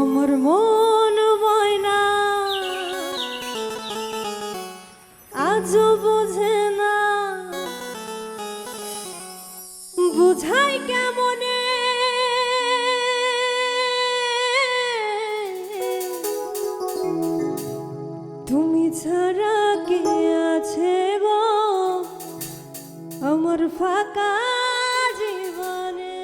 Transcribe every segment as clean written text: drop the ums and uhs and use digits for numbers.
আমার মন ময়না আজও বোঝে না, বুঝাই কেমনে তুমি ছাড়া কে আছে গো আমার ফাঁকা জীবনে।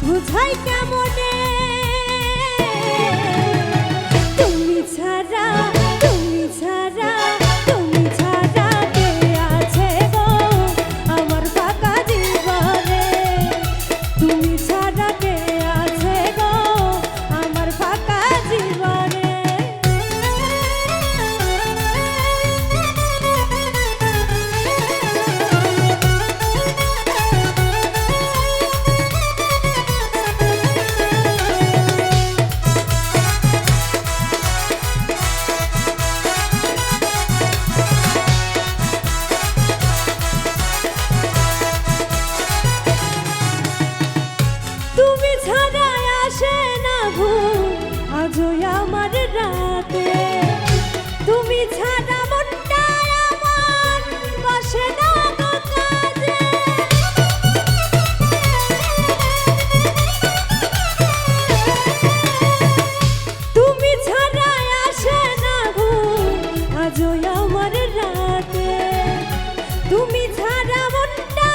বুঝাই কেমনে তুমি ছাড়া তুমি ছাড়া তুমি ছাড়া কে আছে গো আমার ফাঁকা জীবনে। তুমি ছাড়া কে আছে গো আমার ফাঁকা জীবনে। আজও আমার রাতে তুমি ছাড়া মনটা আমার বসে না গো কাজে। তুমি ছাড়া আসে না ঘুম আজও আমার রাতে। তুমি ছাড়া মনটা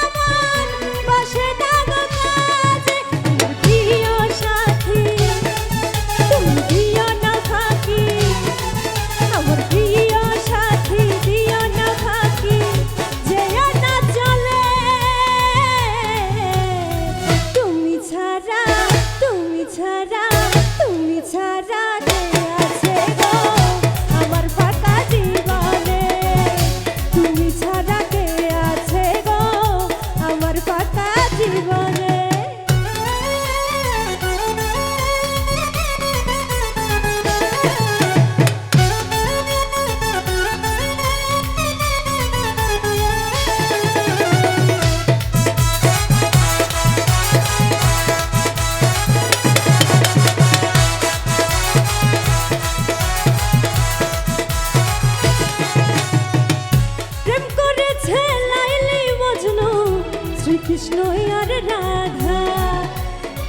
আমার বসে না গো কাজে। আমার প্রিয় সাথী দিও না ফাঁকি, আমার প্রিয় সাথী দিও না ফাঁকি, যেও না চলে। তুমি ছাড়া তুমি ছাড়া তুমি ছাড়া কে আছে গো আমার ফাঁকা জীবনে। তুমি ছাড়া কে আছে গো আমার ফাঁকা জীবনে। কৃষ্ণ আর রাধা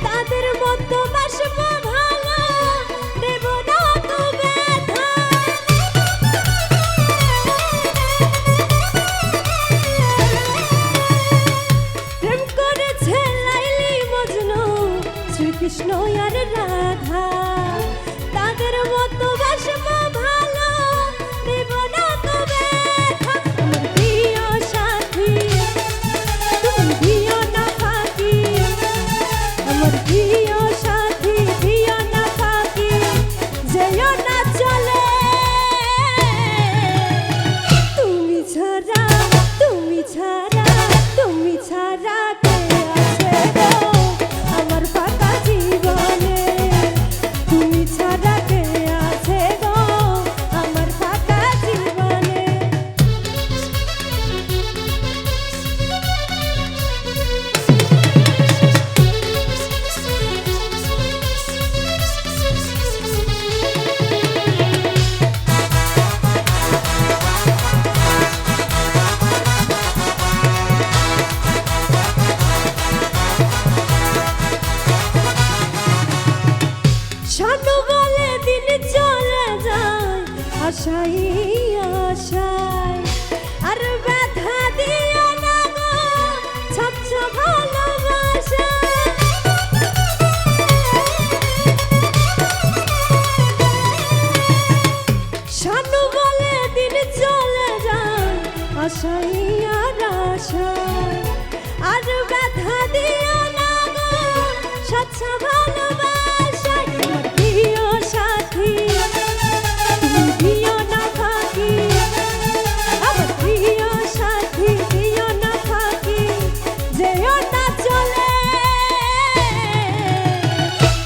তাদের মতো বাসবো ভালো, দেব না তো ব্যথা। প্রেম করেছে লাইলি মজনু শ্রীকৃষ্ণ আর রাধা তাদের মতো বাসবো ভালো, দেব না তো ব্যথা। আমার প্রিয় সাথী দিও না ফাঁকি, আমার প্রিয় সাথী দিও না ফাঁকি, যেও না চলে। তুমি ছাড়া তুমি ছাড়া তুমি ছাড়া কে আছে গো আমার ফাঁকা জীবনে। তুমি ছাড়া কে আছে গো আমার ফাঁকা জীবনে। শানু বলে দিন চলে যায় আশাই আশায়, আর ব্যথা দিও না গো স্বচ্ছ ভালোবাসা। শানু বলে দিন চলে যায় আশাই আর আশায় আর ব্যথা দিও না গো স্বচ্ছ ভালোবাসায় আমার প্রিয় সাথী তুমি দিও না ফাঁকি আমার প্রিয় সাথী দিও না ফাঁকি যেও না চলে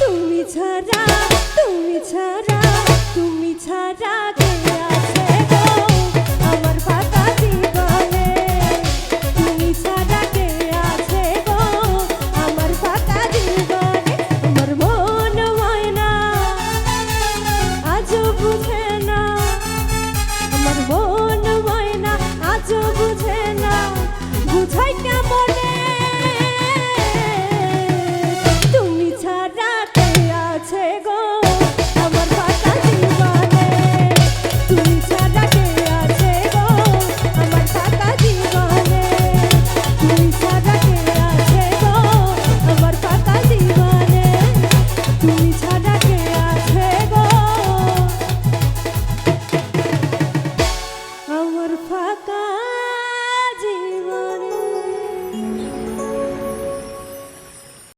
তুমি ছাড়া তুমি ছাড়া তুমি ছাড়া কে আছে গো আমার ফাঁকা জীবনে তুমি ছাড়া কে আছে গো আমার ফাঁকা জীবনে আমার মন ময়না আজও বুঝে না আমার মন ময়না আজও বুঝে না বুঝাই কেমনে তুমি ছাড়া কে আছে গো আমার ফাঁকা জীবনে তুমি ছাড়া কে আছে গো আমার ফাঁকা জীবনে তুমি ছাড়া কে আছে গো আমার ফাঁকা জীবনে তুমি ছাড়া কে আছে গো আমার ফাঁকা